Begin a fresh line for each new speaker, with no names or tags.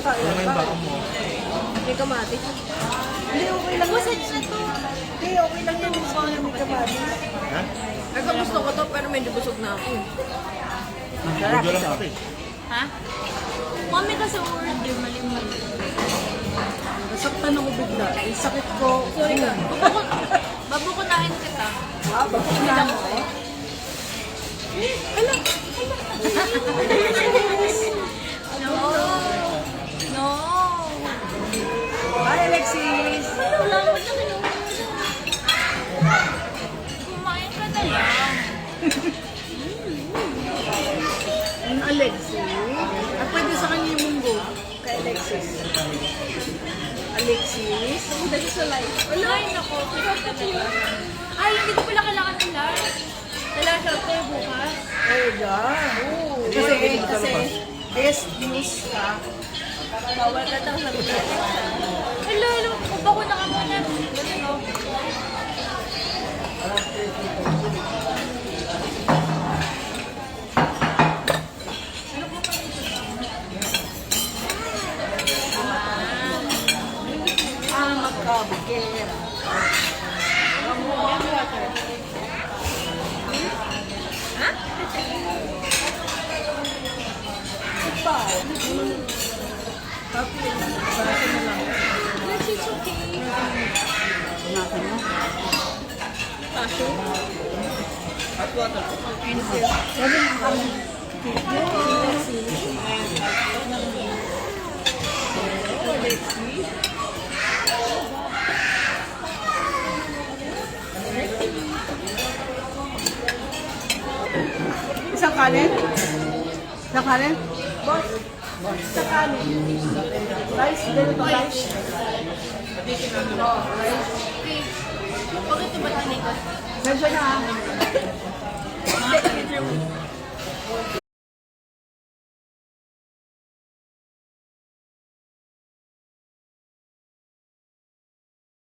Ano na yung baka mo?
May kamatis.
Hindi, okay lang.
Busad na to.
Hindi, okay lang yung gusto na may kamatis.
Ha?
Ito gusto ko to, pero medyo busog na ako.
Medyo lang pati.
Ha? Mami kasi order, mali-mali.
Nasaktan ako bigla. Yung sakit ko.
Sorry ka. Babukunahin kita.
Bakit mo?
No. No.
Hi, Alexis!
Wala mo na kinuha. Kumain ka na lang.
Ang Alexis? At pwede sa kanya yung munggo. Kay Alexis. Alexis?
Dali sa live. Ay, nako. Ay, hindi ko pala kailangan ng live. Kailangan siya tayo bukas.
Oh, yeah. Kasi guest news ka.
Bawal ka daw sa bukas. Hello, hello. Upa ko na ka muna. Ganun o.
Ah, magkabigera.
Ha?
Happy. Basa mo lang.
Yes, it's okay.
Natin mo.
Passion.
At water. Sabi mo kami. Isang kanin? Isang kanin? Boss. Isang kanin. Rice, ganito rice. Oh, rice.
Okay. Bakit ito ba tanikot?
Medyo na.